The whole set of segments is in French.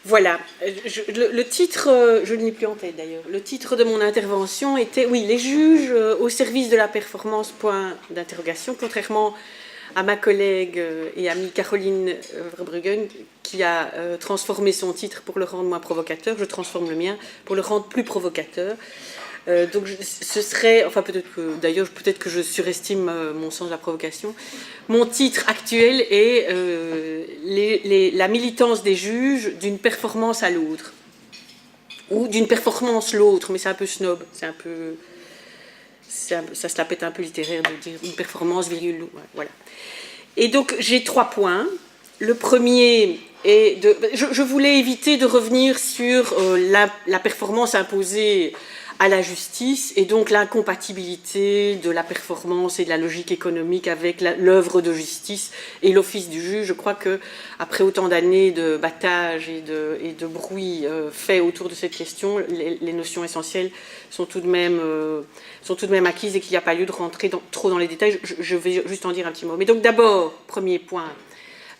Voilà, le titre, je ne l'ai plus en tête d'ailleurs, le titre de mon intervention était, oui, les juges au service de la performance, point d'interrogation, contrairement à ma collègue et amie Caroline Verbruggen, qui a transformé son titre pour le rendre moins provocateur, je transforme le mien pour le rendre plus provocateur. Donc ce serait, enfin peut-être que je surestime mon sens de la provocation. Mon titre actuel est la militance des juges d'une performance à l'autre, ou d'une performance l'autre, mais c'est un peu snob, ça se la pète un peu littéraire de dire une performance virgule, voilà. Et donc j'ai 3 points. Le premier est je voulais éviter de revenir sur la performance imposée à la justice et donc l'incompatibilité de la performance et de la logique économique avec l'œuvre de justice et l'office du juge. Je crois qu'après autant d'années de battage et de bruit fait autour de cette question, les notions essentielles sont tout de même acquises et qu'il n'y a pas lieu de rentrer trop dans les détails. Je vais juste en dire un petit mot. Mais donc d'abord, premier point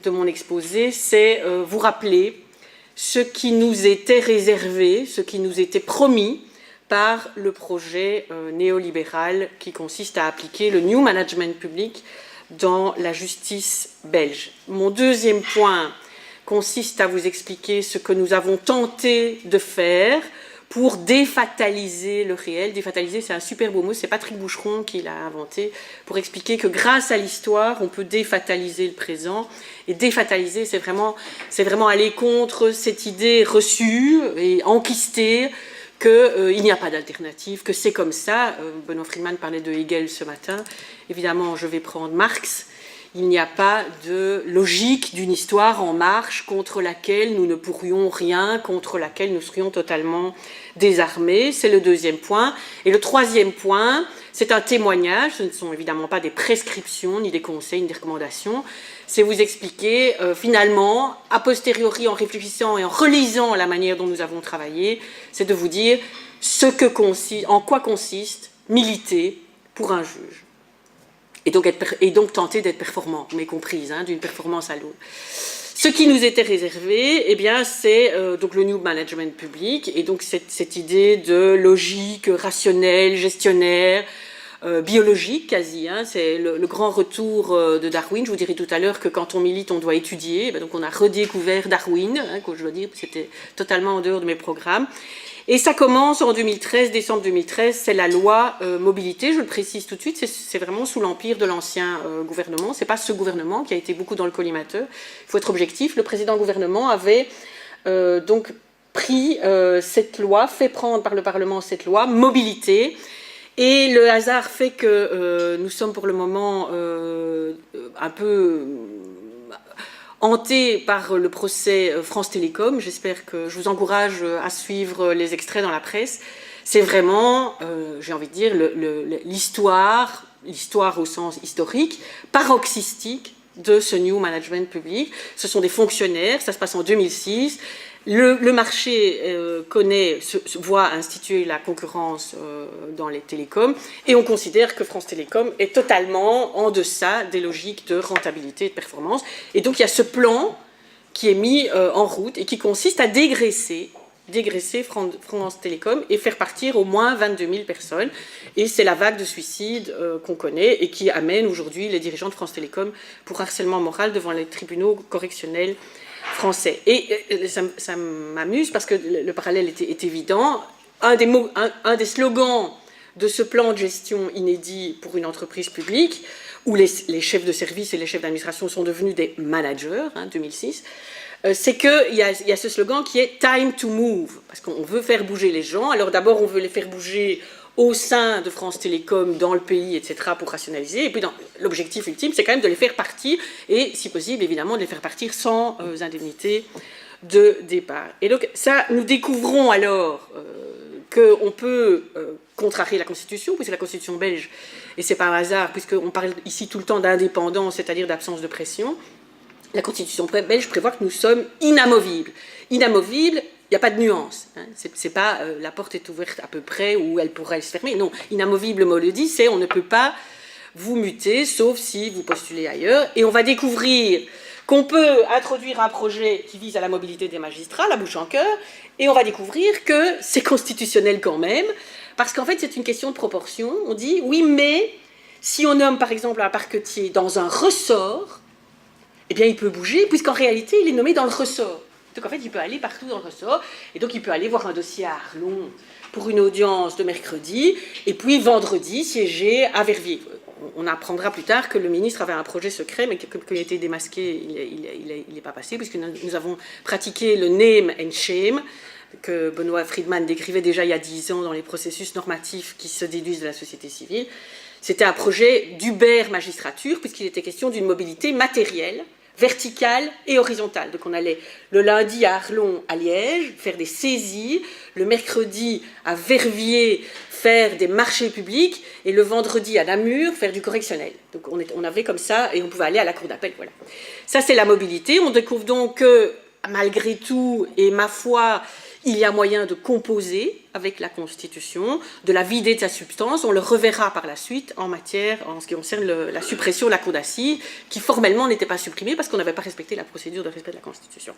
de mon exposé, c'est vous rappeler ce qui nous était réservé, ce qui nous était promis par le projet néolibéral qui consiste à appliquer le New Management public dans la justice belge. Mon deuxième point consiste à vous expliquer ce que nous avons tenté de faire pour défataliser le réel. Défataliser, c'est un super beau mot, c'est Patrick Boucheron qui l'a inventé, pour expliquer que grâce à l'histoire, on peut défataliser le présent. Et défataliser, c'est vraiment aller contre cette idée reçue et enquistée qu'il n'y a pas d'alternative, que c'est comme ça. Benoît Friedman parlait de Hegel ce matin. Évidemment, je vais prendre Marx. Il n'y a pas de logique d'une histoire en marche contre laquelle nous ne pourrions rien, contre laquelle nous serions totalement désarmés. C'est le deuxième point. Et le troisième point, c'est un témoignage. Ce ne sont évidemment pas des prescriptions, ni des conseils, ni des recommandations. C'est vous expliquer, finalement, a posteriori, en réfléchissant et en relisant la manière dont nous avons travaillé, c'est de vous dire en quoi consiste militer pour un juge. Et donc tenter d'être performant, mais comprise, d'une performance à l'autre. Ce qui nous était réservé, eh bien, c'est donc le New Management public, et donc cette idée de logique rationnelle, gestionnaire, biologique quasi, c'est le grand retour de Darwin. Je vous dirai tout à l'heure que quand on milite, on doit étudier. Donc on a redécouvert Darwin, que je dois dire, c'était totalement en dehors de mes programmes. Et ça commence en 2013, décembre 2013, c'est la loi mobilité, je le précise tout de suite, c'est vraiment sous l'empire de l'ancien gouvernement, c'est pas ce gouvernement qui a été beaucoup dans le collimateur, il faut être objectif, le précédent gouvernement avait donc pris cette loi, fait prendre par le Parlement cette loi, mobilité, et le hasard fait que nous sommes pour le moment un peu hanté par le procès France Télécom. J'espère que je vous encourage à suivre les extraits dans la presse. C'est vraiment, j'ai envie de dire, l'histoire au sens historique, paroxystique de ce New Management public. Ce sont des fonctionnaires, ça se passe en 2006. Le marché voit instituer la concurrence dans les télécoms et on considère que France Télécom est totalement en deçà des logiques de rentabilité et de performance. Et donc il y a ce plan qui est mis en route et qui consiste à dégraisser France Télécom et faire partir au moins 22 000 personnes. Et c'est la vague de suicides qu'on connaît et qui amène aujourd'hui les dirigeants de France Télécom pour harcèlement moral devant les tribunaux correctionnels français. Et ça m'amuse parce que le parallèle est évident. Un des slogans de ce plan de gestion inédit pour une entreprise publique, où les chefs de service et les chefs d'administration sont devenus des managers, 2006, c'est qu'il y a ce slogan qui est « time to move », parce qu'on veut faire bouger les gens. Alors d'abord, on veut les faire bouger au sein de France Télécom, dans le pays, etc., pour rationaliser. Et puis l'objectif ultime, c'est quand même de les faire partir, et si possible, évidemment, de les faire partir sans indemnité de départ. Et donc ça, nous découvrons alors qu'on peut contrarier la Constitution, puisque la Constitution belge, et c'est pas un hasard, puisqu'on parle ici tout le temps d'indépendance, c'est-à-dire d'absence de pression, la Constitution belge prévoit que nous sommes inamovibles. Inamovibles, il n'y a pas de nuance. C'est pas la porte est ouverte à peu près où elle pourrait se fermer. Non, inamovible, le mot le dit, c'est on ne peut pas vous muter, sauf si vous postulez ailleurs. Et on va découvrir qu'on peut introduire un projet qui vise à la mobilité des magistrats, la bouche en cœur, et on va découvrir que c'est constitutionnel quand même, parce qu'en fait c'est une question de proportion. On dit oui, mais si on nomme par exemple un parquetier dans un ressort, eh bien il peut bouger, puisqu'en réalité il est nommé dans le ressort. Donc en fait il peut aller partout dans le ressort, et donc il peut aller voir un dossier à Arlon pour une audience de mercredi, et puis vendredi siéger à Verviers. On apprendra plus tard que le ministre avait un projet secret, mais qu'il a été démasqué, il n'est pas passé, puisque nous avons pratiqué le name and shame, que Benoît Friedman décrivait déjà il y a 10 ans dans les processus normatifs qui se déduisent de la société civile. C'était un projet d'Uber magistrature, puisqu'il était question d'une mobilité matérielle, verticale et horizontale. Donc on allait le lundi à Arlon, à Liège, faire des saisies, le mercredi à Verviers, faire des marchés publics, et le vendredi à Namur, faire du correctionnel. Donc on avait comme ça, et on pouvait aller à la cour d'appel. Voilà. Ça c'est la mobilité. On découvre donc que, malgré tout, et ma foi, il y a moyen de composer avec la Constitution, de la vider de sa substance. On le reverra par la suite en ce qui concerne la suppression de la cour d'assises, qui formellement n'était pas supprimée parce qu'on n'avait pas respecté la procédure de respect de la Constitution.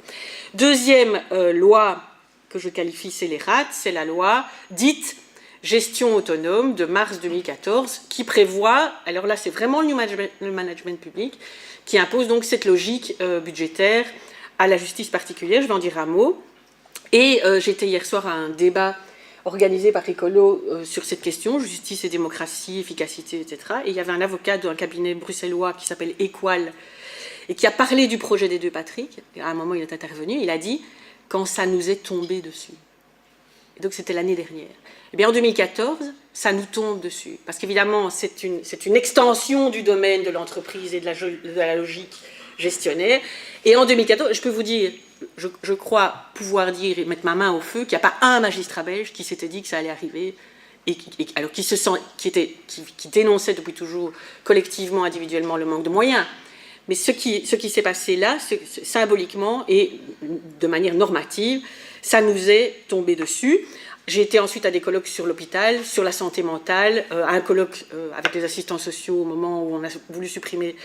Deuxième loi que je qualifie scélérate, c'est la loi dite gestion autonome de mars 2014, qui prévoit, alors là c'est vraiment le management public, qui impose donc cette logique budgétaire à la justice particulière. Je vais en dire un mot. Et j'étais hier soir à un débat organisé par Écolo sur cette question, justice et démocratie, efficacité, etc. Et il y avait un avocat d'un cabinet bruxellois qui s'appelle Equal, et qui a parlé du projet des deux Patrick. À un moment, il est intervenu, il a dit « quand ça nous est tombé dessus ». Et donc c'était l'année dernière. Eh bien en 2014, ça nous tombe dessus. Parce qu'évidemment, c'est une extension du domaine de l'entreprise et de la logique gestionnaire. Et en 2014, je peux vous dire, je crois pouvoir dire et mettre ma main au feu qu'il n'y a pas un magistrat belge qui s'était dit que ça allait arriver, alors qui dénonçait depuis toujours collectivement, individuellement le manque de moyens. Mais ce qui s'est passé là, symboliquement et de manière normative, ça nous est tombé dessus. J'ai été ensuite à des colloques sur l'hôpital, sur la santé mentale, à un colloque avec les assistants sociaux au moment où on a voulu supprimer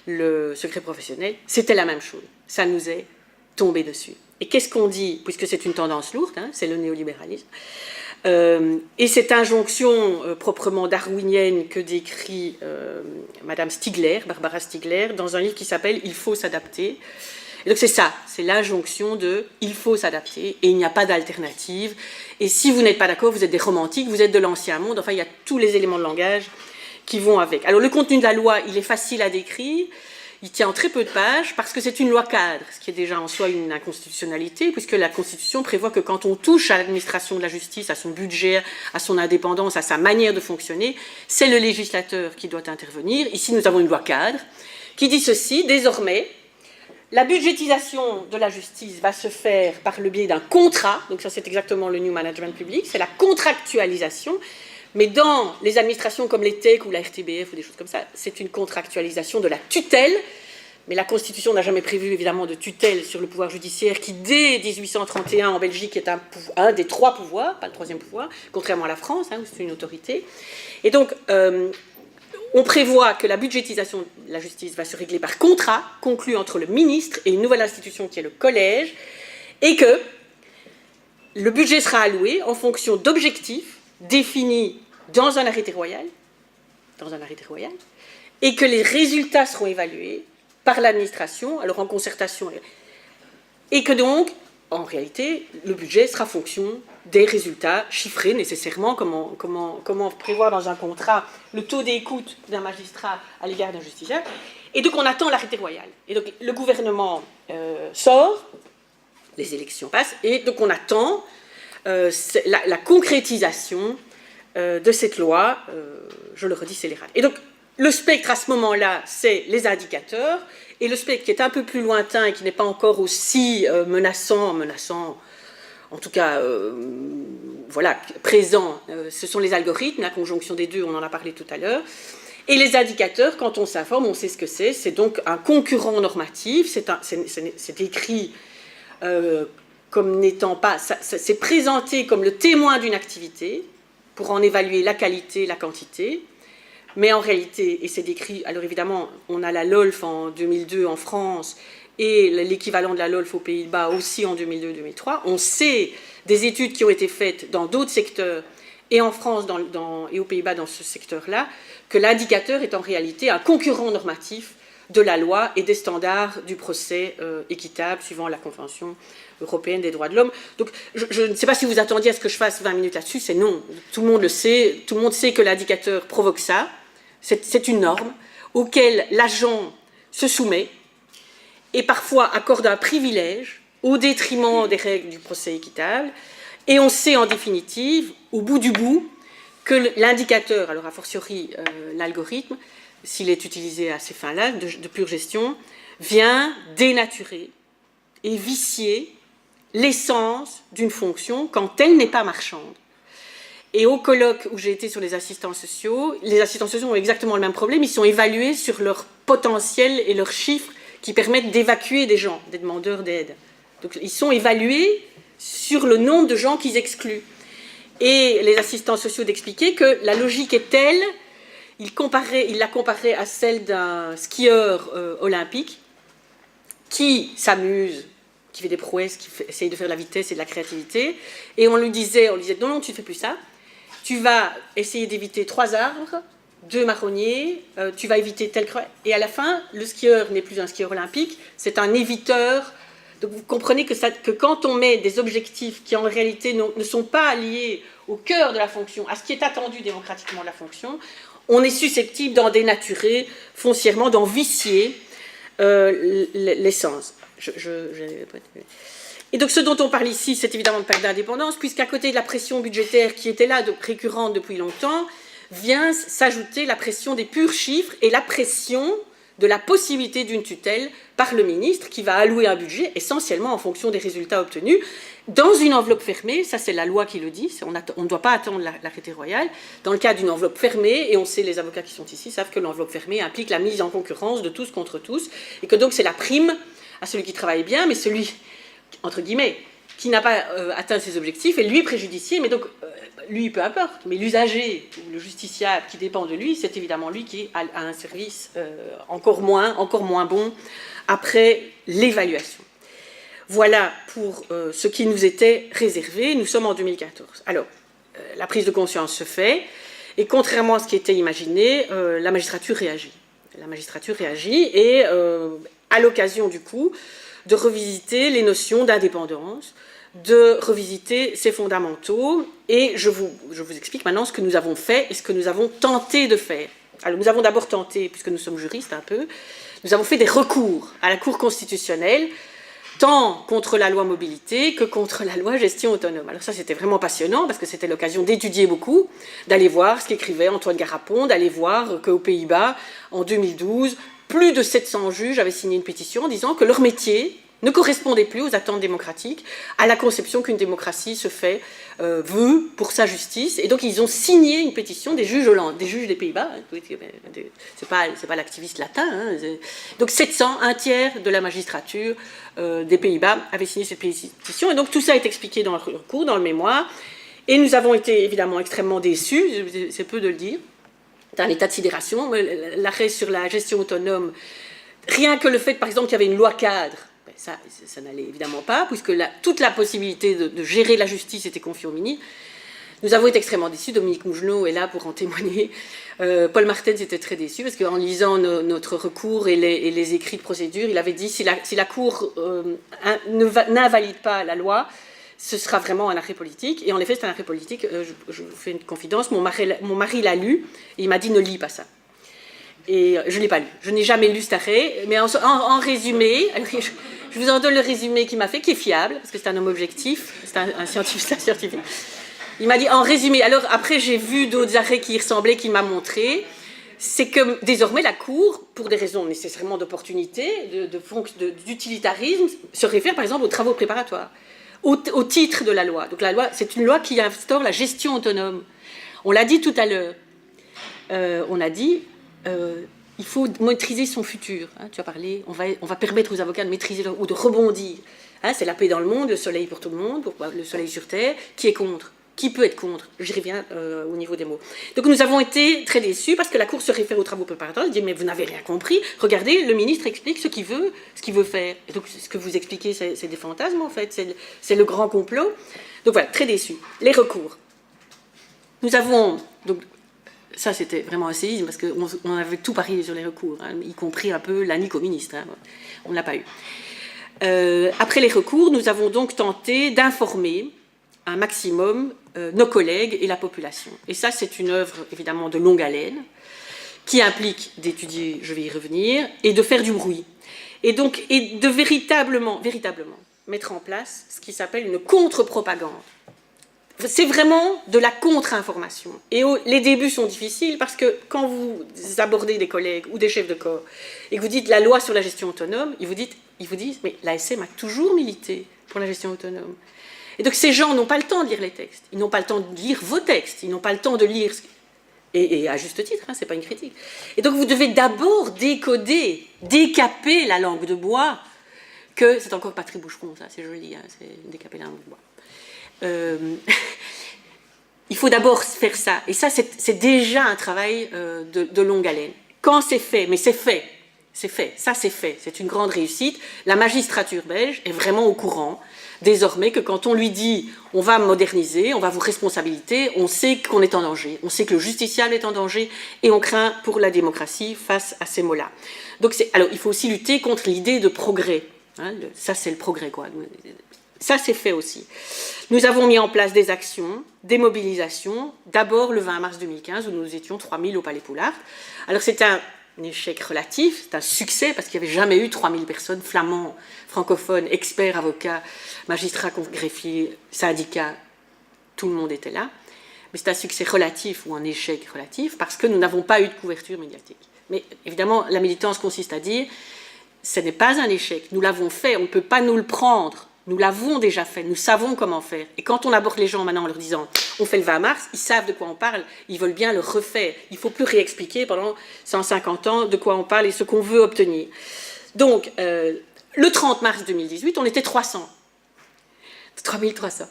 le secret professionnel. C'était la même chose. Ça nous est tombé dessus. Et qu'est-ce qu'on dit, puisque c'est une tendance lourde, hein, c'est le néolibéralisme, et cette injonction proprement darwinienne que décrit Madame Stigler, Barbara Stigler, dans un livre qui s'appelle « Il faut s'adapter ». Et donc c'est ça, c'est l'injonction de « il faut s'adapter et il n'y a pas d'alternative ». Et si vous n'êtes pas d'accord, vous êtes des romantiques, vous êtes de l'ancien monde, enfin il y a tous les éléments de langage qui vont avec. Alors le contenu de la loi, il est facile à décrire, il tient en très peu de pages parce que c'est une loi cadre, ce qui est déjà en soi une inconstitutionnalité, puisque la Constitution prévoit que quand on touche à l'administration de la justice, à son budget, à son indépendance, à sa manière de fonctionner, c'est le législateur qui doit intervenir. Ici, nous avons une loi cadre qui dit ceci: désormais, la budgétisation de la justice va se faire par le biais d'un contrat, donc ça c'est exactement le New Management Public, c'est la contractualisation, mais dans les administrations comme les TEC ou la RTBF ou des choses comme ça, c'est une contractualisation de la tutelle, mais la Constitution n'a jamais prévu évidemment de tutelle sur le pouvoir judiciaire qui dès 1831 en Belgique est un des trois pouvoirs, pas le troisième pouvoir, contrairement à la France, hein, où c'est une autorité. Et donc on prévoit que la budgétisation de la justice va se régler par contrat conclu entre le ministre et une nouvelle institution qui est le collège, et que le budget sera alloué en fonction d'objectifs définis dans un arrêté royal, et que les résultats seront évalués par l'administration, alors en concertation, et que donc, en réalité, le budget sera fonction des résultats chiffrés nécessairement, comment prévoir dans un contrat le taux d'écoute d'un magistrat à l'égard d'un justiciable. Et donc on attend l'arrêté royal. Et donc le gouvernement sort, les élections passent, et donc on attend la concrétisation de cette loi, je le redis, scélérate. Et donc le spectre à ce moment-là, c'est les indicateurs, et le spectre qui est un peu plus lointain et qui n'est pas encore aussi menaçant, en tout cas, voilà, présent, ce sont les algorithmes, la conjonction des deux, on en a parlé tout à l'heure. Et les indicateurs, quand on s'informe, on sait ce que c'est donc un concurrent normatif, c'est décrit comme n'étant pas, c'est présenté comme le témoin d'une activité pour en évaluer la qualité, la quantité. Mais en réalité, et c'est décrit, alors évidemment, on a la LOLF en 2002 en France, et l'équivalent de la LOLF aux Pays-Bas aussi en 2002-2003. On sait des études qui ont été faites dans d'autres secteurs, et en France et aux Pays-Bas dans ce secteur-là, que l'indicateur est en réalité un concurrent normatif de la loi et des standards du procès équitable suivant la Convention européenne des droits de l'homme. Donc je ne sais pas si vous attendiez à ce que je fasse 20 minutes là-dessus, c'est non. Tout le monde le sait, tout le monde sait que l'indicateur provoque ça. C'est une norme auquel l'agent se soumet et parfois accorde un privilège au détriment des règles du procès équitable. Et on sait en définitive, au bout du bout, que l'indicateur, alors a fortiori l'algorithme, s'il est utilisé à ces fins-là, de pure gestion, vient dénaturer et vicier l'essence d'une fonction quand elle n'est pas marchande. Et au colloque où j'ai été sur les assistants sociaux ont exactement le même problème, ils sont évalués sur leur potentiel et leurs chiffres qui permettent d'évacuer des gens, des demandeurs d'aide. Donc ils sont évalués sur le nombre de gens qu'ils excluent. Et les assistants sociaux d'expliquer que la logique est telle, il l'a comparée à celle d'un skieur olympique qui s'amuse, qui fait des prouesses, qui essaye de faire de la vitesse et de la créativité, et on lui disait non, tu ne fais plus ça, tu vas essayer d'éviter 3 arbres, 2 marronniers, tu vas éviter tel creux, et à la fin, le skieur n'est plus un skieur olympique, c'est un éviteur. Donc vous comprenez que quand on met des objectifs qui en réalité ne sont pas liés au cœur de la fonction, à ce qui est attendu démocratiquement de la fonction, on est susceptible d'en dénaturer foncièrement, d'en vicier l'essence. Et donc ce dont on parle ici, c'est évidemment de perte d'indépendance, puisqu'à côté de la pression budgétaire qui était là, récurrente depuis longtemps, vient s'ajouter la pression des purs chiffres et la pression de la possibilité d'une tutelle par le ministre qui va allouer un budget essentiellement en fonction des résultats obtenus dans une enveloppe fermée, ça c'est la loi qui le dit, on ne doit pas attendre l'arrêté royal, dans le cas d'une enveloppe fermée, et on sait, les avocats qui sont ici savent que l'enveloppe fermée implique la mise en concurrence de tous contre tous, et que donc c'est la prime à celui qui travaille bien, mais celui, entre guillemets, qui n'a pas atteint ses objectifs, et lui préjudicié, mais donc lui peu importe, mais l'usager ou le justiciable qui dépend de lui, c'est évidemment lui qui a un service encore moins bon après l'évaluation. Voilà pour ce qui nous était réservé. Nous sommes en 2014. Alors, la prise de conscience se fait, et contrairement à ce qui était imaginé, la magistrature réagit. La magistrature réagit, et à l'occasion du coup de revisiter les notions d'indépendance, de revisiter ses fondamentaux, et je vous explique maintenant ce que nous avons fait et ce que nous avons tenté de faire. Alors nous avons d'abord tenté, puisque nous sommes juristes un peu, nous avons fait des recours à la Cour constitutionnelle, tant contre la loi mobilité que contre la loi gestion autonome. Alors ça c'était vraiment passionnant, parce que c'était l'occasion d'étudier beaucoup, d'aller voir ce qu'écrivait Antoine Garapon, d'aller voir qu'aux Pays-Bas, en 2012, plus de 700 juges avaient signé une pétition en disant que leur métier ne correspondait plus aux attentes démocratiques, à la conception qu'une démocratie se fait, veut pour sa justice. Et donc ils ont signé une pétition des juges des Pays-Bas, c'est pas l'activiste latin, hein, donc 700, un tiers de la magistrature des Pays-Bas avait signé cette pétition, et donc tout ça est expliqué dans le recours, dans le mémoire, et nous avons été évidemment extrêmement déçus, c'est peu de le dire, c'est un état de sidération. L'arrêt sur la gestion autonome, rien que le fait par exemple qu'il y avait une loi cadre, ça n'allait évidemment pas, puisque toute la possibilité de gérer la justice était confiée au ministre. Nous avons été extrêmement déçus, Dominique Mougenot est là pour en témoigner. Paul Martens était très déçu, parce qu'en lisant notre recours et les écrits de procédure, il avait dit si la Cour n'invalide pas la loi, ce sera vraiment un arrêt politique. Et en effet, c'est un arrêt politique. Je vous fais une confidence, mon mari l'a lu, et il m'a dit ne lis pas ça. Et je ne l'ai pas lu. Je n'ai jamais lu cet arrêt, mais en résumé, je vous en donne le résumé qu'il m'a fait, qui est fiable, parce que c'est un homme objectif, c'est un scientifique. Il m'a dit, en résumé, alors après j'ai vu d'autres arrêts qui y ressemblaient, qu'il m'a montré, c'est que désormais la Cour, pour des raisons nécessairement d'opportunité, d'utilitarisme, se réfère par exemple aux travaux préparatoires, au titre de la loi. Donc la loi, c'est une loi qui instaure la gestion autonome. On l'a dit tout à l'heure. On a dit... il faut maîtriser son futur. Hein, tu as parlé, on va permettre aux avocats de maîtriser ou de rebondir. Hein, c'est la paix dans le monde, le soleil pour tout le monde, le soleil sur terre. Qui est contre? Qui peut être contre? J'y reviens au niveau des mots. Donc nous avons été très déçus parce que la Cour se réfère aux travaux préparatoires, elle dit mais vous n'avez rien compris, regardez, le ministre explique ce qu'il veut faire. Et donc ce que vous expliquez, c'est des fantasmes en fait, c'est le grand complot. Donc voilà, très déçus. Les recours. Nous avons, donc ça c'était vraiment un séisme parce qu'on avait tout parié sur les recours, hein, y compris un peu l'année communiste, hein, on ne l'a pas eu. Après les recours, nous avons donc tenté d'informer un maximum nos collègues et la population. Et ça, c'est une œuvre évidemment de longue haleine qui implique d'étudier, je vais y revenir, et de faire du bruit. Et donc, et de véritablement mettre en place ce qui s'appelle une contre-propagande. C'est vraiment de la contre-information. Et les débuts sont difficiles parce que quand vous abordez des collègues ou des chefs de corps et que vous dites la loi sur la gestion autonome, ils vous disent mais l'ASM a toujours milité pour la gestion autonome. Et donc ces gens n'ont pas le temps de lire les textes, ils n'ont pas le temps de lire vos textes, ils n'ont pas le temps de lire, et à juste titre, hein, c'est pas une critique. Et donc vous devez d'abord décoder, décaper la langue de bois, que c'est encore Patrick Boucheron, ça c'est joli, hein, c'est décaper la langue de bois. Il faut d'abord faire ça, et ça c'est déjà un travail de longue haleine. Quand c'est fait, mais c'est fait, ça c'est fait, c'est une grande réussite, la magistrature belge est vraiment au courant désormais que quand on lui dit on va moderniser, on va vous responsabiliser, on sait qu'on est en danger, on sait que le justiciable est en danger et on craint pour la démocratie face à ces mots-là. Donc alors il faut aussi lutter contre l'idée de progrès, hein, ça c'est le progrès quoi. Ça c'est fait aussi. Nous avons mis en place des actions, des mobilisations, d'abord le 20 mars 2015 où nous étions 3000 au Palais Poulart. Alors c'est un échec relatif, c'est un succès parce qu'il n'y avait jamais eu 3000 personnes, flamands, francophones, experts, avocats, magistrats, greffiers, syndicats, tout le monde était là. Mais c'est un succès relatif ou un échec relatif parce que nous n'avons pas eu de couverture médiatique. Mais évidemment, la militance consiste à dire ce n'est pas un échec, nous l'avons fait, on ne peut pas nous le prendre. Nous l'avons déjà fait, nous savons comment faire. Et quand on aborde les gens maintenant en leur disant on fait le 20 mars, ils savent de quoi on parle, ils veulent bien le refaire. Il ne faut plus réexpliquer pendant 150 ans de quoi on parle et ce qu'on veut obtenir. Donc, le 30 mars 2018, on était 300. 3300.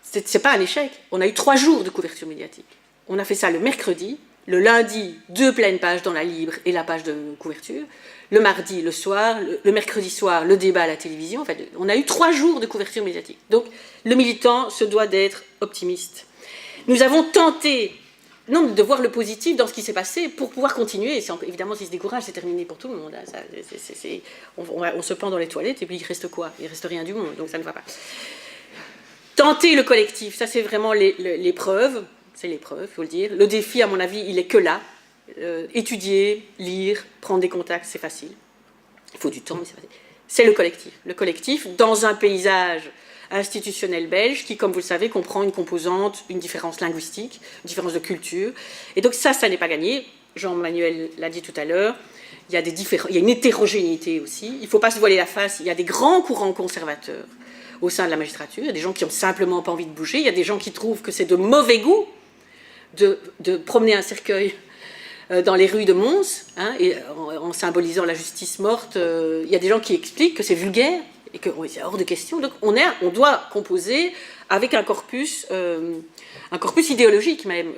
Ce n'est pas un échec. On a eu 3 jours de couverture médiatique. On a fait ça le mercredi, le lundi, 2 pleines pages dans la Libre et la page de couverture. Le mardi, le soir, le mercredi soir, le débat à la télévision. Enfin, on a eu 3 jours de couverture médiatique. Donc, le militant se doit d'être optimiste. Nous avons tenté de voir le positif dans ce qui s'est passé pour pouvoir continuer. Évidemment, si se décourage, c'est terminé pour tout le monde. Hein. Ça, on se pend dans les toilettes et puis il reste quoi? Il reste rien du monde, donc ça ne va pas. Tenter le collectif, ça c'est vraiment l'épreuve. C'est l'épreuve, il faut le dire. Le défi, à mon avis, il est que là. Étudier, lire, prendre des contacts, c'est facile. Il faut du temps, mais c'est facile. C'est le collectif. Le collectif, dans un paysage institutionnel belge qui, comme vous le savez, comprend une composante, une différence linguistique, une différence de culture. Et donc ça n'est pas gagné. Jean-Manuel l'a dit tout à l'heure. Il y a une hétérogénéité aussi. Il ne faut pas se voiler la face. Il y a des grands courants conservateurs au sein de la magistrature. Il y a des gens qui n'ont simplement pas envie de bouger. Il y a des gens qui trouvent que c'est de mauvais goût de promener un cercueil dans les rues de Mons, hein, et en symbolisant la justice morte. Il y a des gens qui expliquent que c'est vulgaire et que c'est hors de question. Donc on doit composer avec un corpus idéologique même,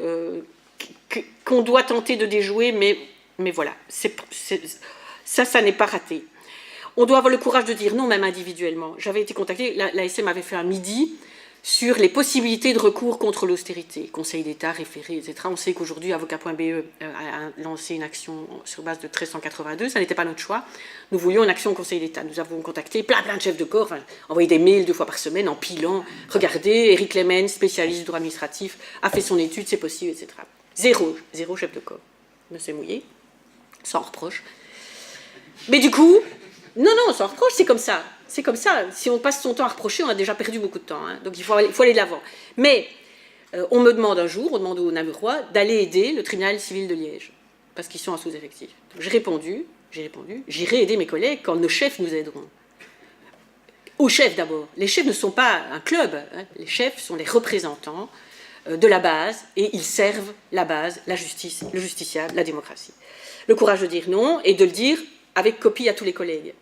qu'on doit tenter de déjouer, mais voilà, ça n'est pas raté. On doit avoir le courage de dire non, même individuellement. J'avais été contactée, l'ASM avait fait un midi sur les possibilités de recours contre l'austérité, Conseil d'État, référé, etc. On sait qu'aujourd'hui, avocat.be a lancé une action sur base de 1382, ça n'était pas notre choix. Nous voulions une action au Conseil d'État. Nous avons contacté plein de chefs de corps, envoyé des mails 2 fois par semaine, empilant. Regardez, Eric Lemens, spécialiste du droit administratif, a fait son étude, c'est possible, etc. Zéro chef de corps ne s'est mouillé, sans reproche. Mais du coup, non, sans reproche, c'est comme ça. C'est comme ça. Si on passe son temps à reprocher, on a déjà perdu beaucoup de temps. Hein. Donc il faut aller de l'avant. Mais on me demande un jour, on demande au Namurois, d'aller aider le tribunal civil de Liège, parce qu'ils sont en sous-effectif. J'ai répondu, j'irai aider mes collègues quand nos chefs nous aideront. Aux chefs d'abord. Les chefs ne sont pas un club. Hein. Les chefs sont les représentants de la base, et ils servent la base, la justice, le justiciable, la démocratie. Le courage de dire non, et de le dire avec copie à tous les collègues.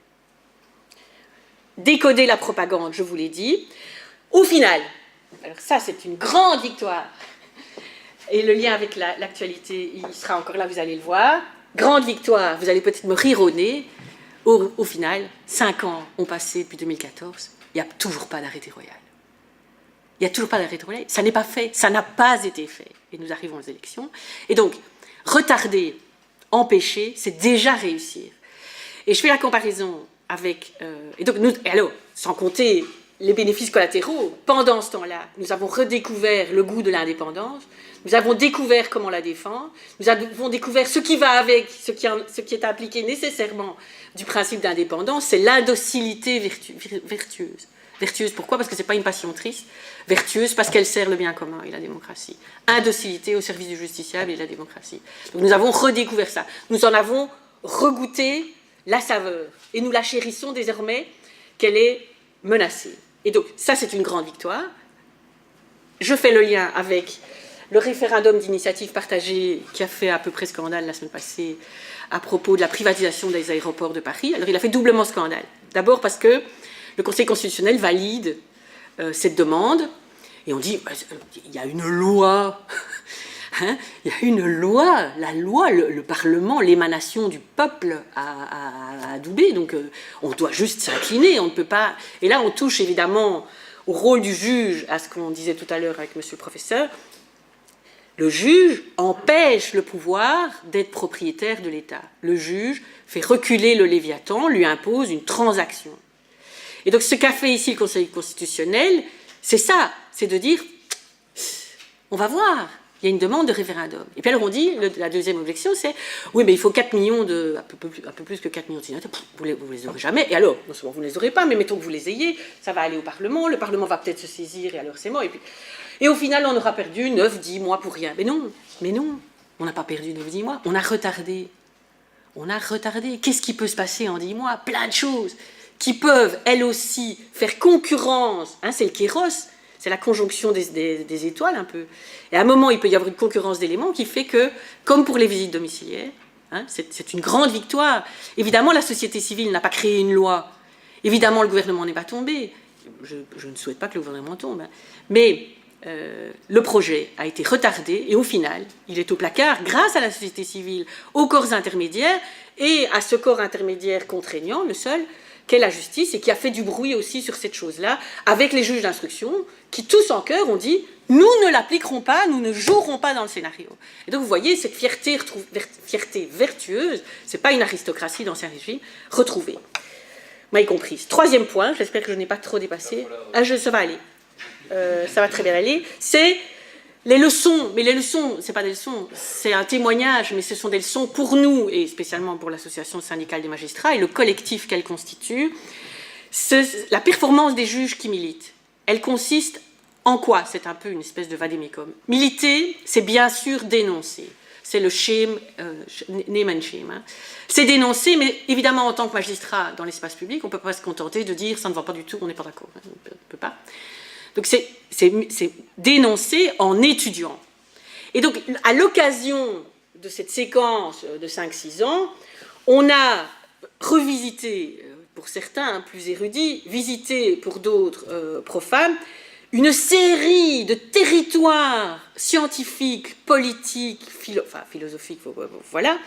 Décoder la propagande, je vous l'ai dit. Au final, Alors ça, c'est une grande victoire. Et le lien avec l'actualité, il sera encore là, vous allez le voir. Grande victoire, vous allez peut-être me rire au nez. Au final, 5 ans ont passé depuis 2014, il n'y a toujours pas d'arrêté royal. Il n'y a toujours pas d'arrêté royal. Ça n'est pas fait, ça n'a pas été fait. Et nous arrivons aux élections. Et donc, retarder, empêcher, c'est déjà réussir. Et je fais la comparaison avec... et donc, alors, sans compter les bénéfices collatéraux, pendant ce temps-là, nous avons redécouvert le goût de l'indépendance, nous avons découvert comment la défendre, nous avons découvert ce qui va avec, ce qui est impliqué nécessairement du principe d'indépendance, c'est l'indocilité vertueuse. Vertueuse, pourquoi? Parce que ce n'est pas une passion triste. Vertueuse, parce qu'elle sert le bien commun et la démocratie. Indocilité au service du justiciable et de la démocratie. Donc nous avons redécouvert ça. Nous en avons regoûté la saveur. Et nous la chérissons désormais qu'elle est menacée. Et donc, ça, c'est une grande victoire. Je fais le lien avec le référendum d'initiative partagée qui a fait à peu près scandale la semaine passée à propos de la privatisation des aéroports de Paris. Alors, il a fait doublement scandale. D'abord parce que le Conseil constitutionnel valide cette demande et on dit il y a une loi. Hein, il y a une loi, la loi, le Parlement, l'émanation du peuple a adoubé, donc on doit juste s'incliner, on ne peut pas... Et là, on touche évidemment au rôle du juge, à ce qu'on disait tout à l'heure avec monsieur le professeur. Le juge empêche le pouvoir d'être propriétaire de l'État. Le juge fait reculer le Léviathan, lui impose une transaction. Et donc ce qu'a fait ici le Conseil constitutionnel, c'est ça, c'est de dire, on va voir. Il y a une demande de référendum. Et puis alors on dit, la deuxième objection, c'est oui, mais il faut 4 millions un peu plus que 4 millions de signataires. Vous les aurez jamais. Et alors, non seulement vous ne les aurez pas, mais mettons que vous les ayez, ça va aller au Parlement, le Parlement va peut-être se saisir, et alors c'est mort. Et au final, on aura perdu 9, 10 mois pour rien. Mais non, on n'a pas perdu 9, 10 mois, on a retardé. On a retardé. Qu'est-ce qui peut se passer en 10 mois? Plein de choses qui peuvent, elles aussi, faire concurrence. Hein, c'est le kéros. C'est la conjonction des étoiles un peu. Et à un moment, il peut y avoir une concurrence d'éléments qui fait que, comme pour les visites domiciliaires, hein, c'est une grande victoire. Évidemment, la société civile n'a pas créé une loi. Évidemment, le gouvernement n'est pas tombé. Je ne souhaite pas que le gouvernement tombe. Hein. Mais le projet a été retardé et au final, il est au placard grâce à la société civile, aux corps intermédiaires et à ce corps intermédiaire contraignant, le seul, qu'est la justice et qui a fait du bruit aussi sur cette chose-là, avec les juges d'instruction, qui tous en chœur ont dit « nous ne l'appliquerons pas, nous ne jouerons pas dans le scénario ». Et donc vous voyez, cette fierté vertueuse, ce n'est pas une aristocratie d'ancien régime, retrouvée. Vous m'avez comprise. Troisième point, j'espère que je n'ai pas trop dépassé. Ça va aller. Ça va très bien aller. C'est les leçons. Mais les leçons, ce n'est pas des leçons, c'est un témoignage, mais ce sont des leçons pour nous, et spécialement pour l'association syndicale des magistrats et le collectif qu'elle constitue. La performance des juges qui militent, elle consiste en quoi? C'est un peu une espèce de vadémécum. Militer, c'est bien sûr dénoncer. C'est le shame, name and shame. Hein. C'est dénoncer, mais évidemment, en tant que magistrat dans l'espace public, on ne peut pas se contenter de dire ça ne va pas du tout, on n'est pas d'accord. Hein. On ne peut pas. Donc c'est dénoncer en étudiant. Et donc, à l'occasion de cette séquence de 5-6 ans, on a revisité, pour certains plus érudits, visité pour d'autres profanes, une série de territoires scientifiques, politiques, philosophiques, voilà,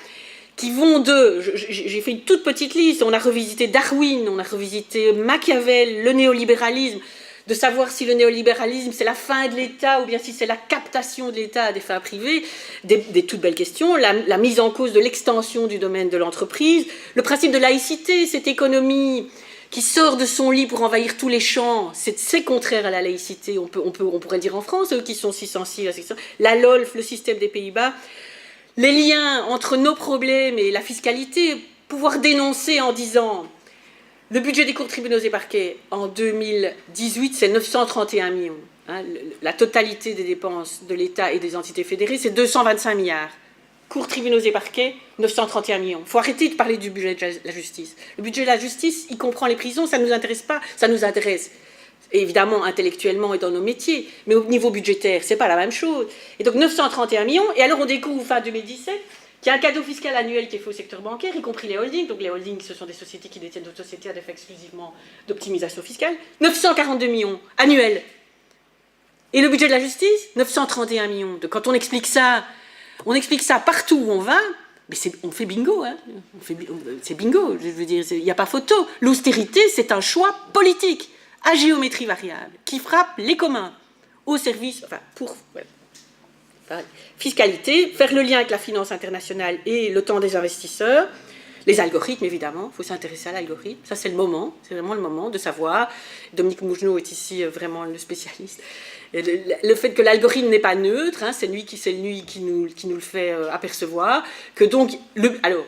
qui vont de... J'ai fait une toute petite liste, on a revisité Darwin, on a revisité Machiavel, le néolibéralisme, de savoir si le néolibéralisme c'est la fin de l'État ou bien si c'est la captation de l'État à des fins privées, des toutes belles questions, la mise en cause de l'extension du domaine de l'entreprise, le principe de laïcité, cette économie qui sort de son lit pour envahir tous les champs, c'est contraire à la laïcité, on pourrait le dire en France, eux qui sont si sensibles à cette question, la LOLF, le système des Pays-Bas, les liens entre nos problèmes et la fiscalité, pouvoir dénoncer en disant... Le budget des cours, tribunaux et parquets en 2018, c'est 931 millions. Hein, la totalité des dépenses de l'État et des entités fédérées, c'est 225 milliards. Cours, tribunaux et parquets, 931 millions. Il faut arrêter de parler du budget de la justice. Le budget de la justice, il comprend les prisons, ça ne nous intéresse pas. Ça nous intéresse évidemment intellectuellement et dans nos métiers, mais au niveau budgétaire, ce n'est pas la même chose. Et donc 931 millions, et alors on découvre fin 2017 qu'il y a un cadeau fiscal annuel qui est fait au secteur bancaire, y compris les holdings. Donc les holdings, ce sont des sociétés qui détiennent d'autres sociétés à des fins exclusivement d'optimisation fiscale. 942 millions annuels. Et le budget de la justice, 931 millions. Donc quand on explique ça partout où on va, mais on fait bingo, hein. C'est bingo, je veux dire, il n'y a pas photo. L'austérité, c'est un choix politique, à géométrie variable, qui frappe les communs, au service, enfin, pour fiscalité, faire le lien avec la finance internationale et le temps des investisseurs, les algorithmes, évidemment, il faut s'intéresser à l'algorithme, ça c'est le moment, c'est vraiment le moment de savoir, Dominique Mougenot est ici vraiment le spécialiste, le fait que l'algorithme n'est pas neutre, hein, c'est lui qui nous le fait apercevoir, que donc, alors,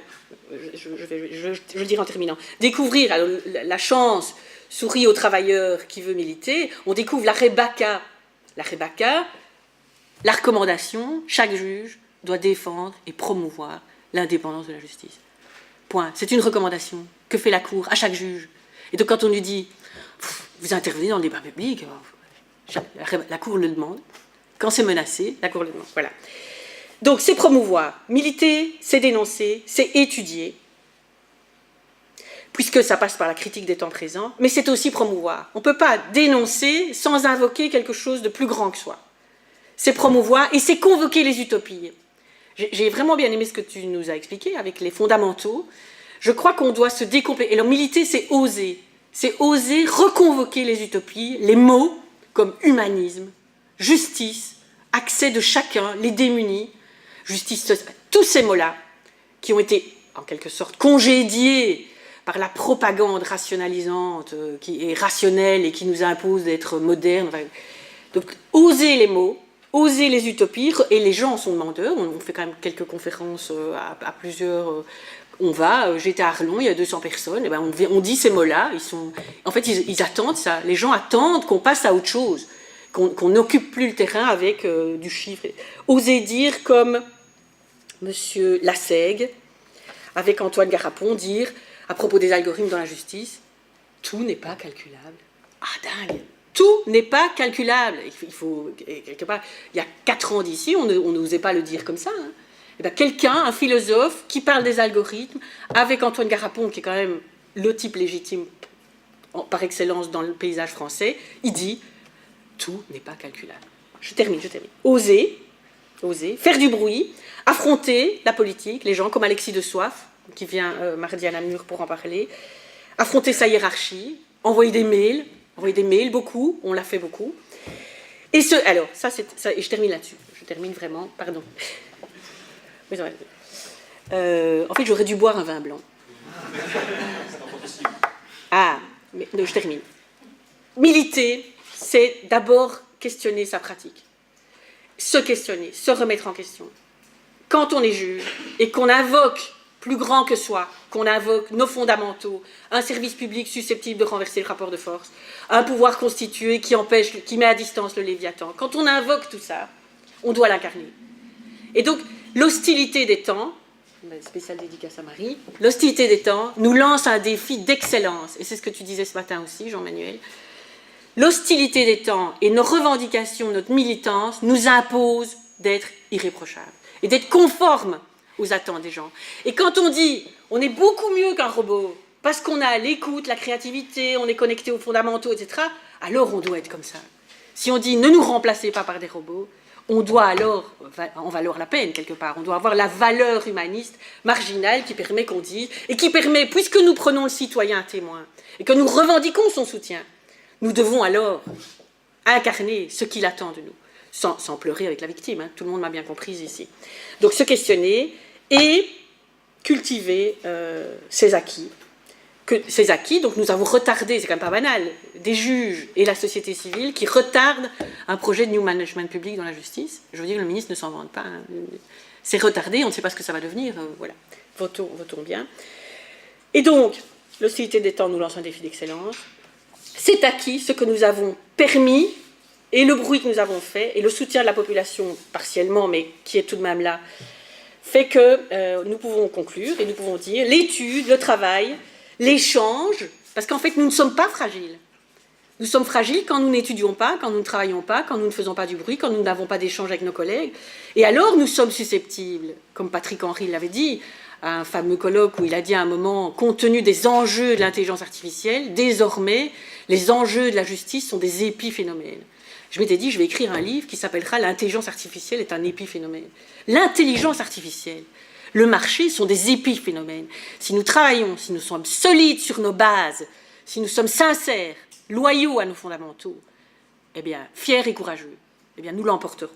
je le dirai en terminant, découvrir alors, la chance sourit au travailleur qui veut militer, on découvre la Rebecca, la recommandation, chaque juge doit défendre et promouvoir l'indépendance de la justice. Point. C'est une recommandation que fait la Cour à chaque juge. Et donc quand on lui dit, vous intervenez dans le débat public, la Cour le demande. Quand c'est menacé, la Cour le demande. Voilà. Donc c'est promouvoir. Militer, c'est dénoncer, c'est étudier, puisque ça passe par la critique des temps présents, mais c'est aussi promouvoir. On ne peut pas dénoncer sans invoquer quelque chose de plus grand que soi. C'est promouvoir et c'est convoquer les utopies. J'ai vraiment bien aimé ce que tu nous as expliqué avec les fondamentaux. Je crois qu'on doit se décomplexer. Et alors, militer, c'est oser. C'est oser reconvoquer les utopies, les mots comme humanisme, justice, accès de chacun, les démunis, justice sociale. Tous ces mots-là qui ont été, en quelque sorte, congédiés par la propagande rationalisante qui est rationnelle et qui nous impose d'être moderne. Donc, oser les mots, oser les utopies, et les gens en sont demandeurs. On fait quand même quelques conférences à plusieurs. J'étais à Arlon, il y a 200 personnes, et ben on dit ces mots-là. En fait, ils attendent ça. Les gens attendent qu'on passe à autre chose, qu'on n'occupe plus le terrain avec du chiffre. Oser dire comme M. Lassègue, avec Antoine Garapon, dire à propos des algorithmes dans la justice, tout n'est pas calculable. Ah dingue! Tout n'est pas calculable. Il faut, quelque part, il y a 4 ans d'ici, on n'osait pas le dire comme ça. Hein. Et bien, quelqu'un, un philosophe, qui parle des algorithmes, avec Antoine Garapon, qui est quand même le type légitime par excellence dans le paysage français, il dit « tout n'est pas calculable ». Je termine. Oser, faire du bruit, affronter la politique, les gens comme Alexis de Soif, qui vient mardi à Namur pour en parler, affronter sa hiérarchie, envoyer des mails, beaucoup, on l'a fait beaucoup. Et alors, ça, et je termine là-dessus. Je termine vraiment, pardon. En fait, j'aurais dû boire un vin blanc. Mais non, je termine. Militer, c'est d'abord questionner sa pratique. Se questionner, se remettre en question. Quand on est juge et qu'on invoque plus grand que soi, qu'on invoque nos fondamentaux, un service public susceptible de renverser le rapport de force, un pouvoir constitué qui met à distance le Léviathan. Quand on invoque tout ça, on doit l'incarner. Et donc, l'hostilité des temps, spéciale dédicace à Marie, l'hostilité des temps nous lance un défi d'excellence. Et c'est ce que tu disais ce matin aussi, Jean-Manuel. L'hostilité des temps et nos revendications, notre militance, nous imposent d'être irréprochables et d'être conformes aux attentes des gens. Et quand on dit on est beaucoup mieux qu'un robot, parce qu'on a l'écoute, la créativité, on est connecté aux fondamentaux, etc., alors on doit être comme ça. Si on dit ne nous remplacez pas par des robots, on doit alors en valoir la peine quelque part. On doit avoir la valeur humaniste marginale qui permet qu'on dise, et qui permet, puisque nous prenons le citoyen à témoin, et que nous revendiquons son soutien, nous devons alors incarner ce qu'il attend de nous, sans pleurer avec la victime, hein. Tout le monde m'a bien comprise ici. Donc se questionner et cultiver ses acquis. Ces acquis, donc nous avons retardé, c'est quand même pas banal, des juges et la société civile qui retardent un projet de new management public dans la justice. Je veux dire, le ministre ne s'en vante pas. Hein. C'est retardé, on ne sait pas ce que ça va devenir. Voilà, votons bien. Et donc, l'hostilité des temps nous lance un défi d'excellence. C'est acquis, ce que nous avons permis, et le bruit que nous avons fait, et le soutien de la population, partiellement, mais qui est tout de même là, fait que nous pouvons conclure, et nous pouvons dire l'étude, le travail, l'échange, parce qu'en fait, nous ne sommes pas fragiles. Nous sommes fragiles quand nous n'étudions pas, quand nous ne travaillons pas, quand nous ne faisons pas du bruit, quand nous n'avons pas d'échange avec nos collègues. Et alors, nous sommes susceptibles, comme Patrick Henry l'avait dit, à un fameux colloque où il a dit à un moment, compte tenu des enjeux de l'intelligence artificielle, désormais, les enjeux de la justice sont des épiphénomènes. Je m'étais dit, je vais écrire un livre qui s'appellera « L'intelligence artificielle est un épiphénomène ». L'intelligence artificielle, le marché sont des épiphénomènes. Si nous travaillons, si nous sommes solides sur nos bases, si nous sommes sincères, loyaux à nos fondamentaux, eh bien, fiers et courageux, eh bien, nous l'emporterons.